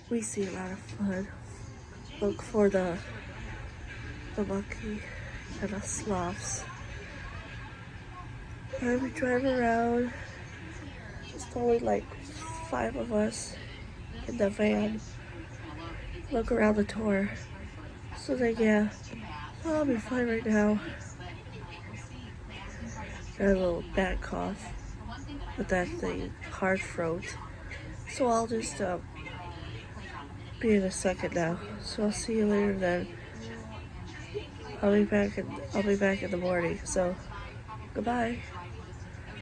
we see a lot of fun. Look for the monkey and the sloths. And we drive around. It's only like 5 of us in the van. Look around the tour. So then yeah, I'll be fine right now. Got a little bad cough with that thing, hard throat. So I'll just be in a second now. So I'll see you later then. I'll be back in the morning. So goodbye.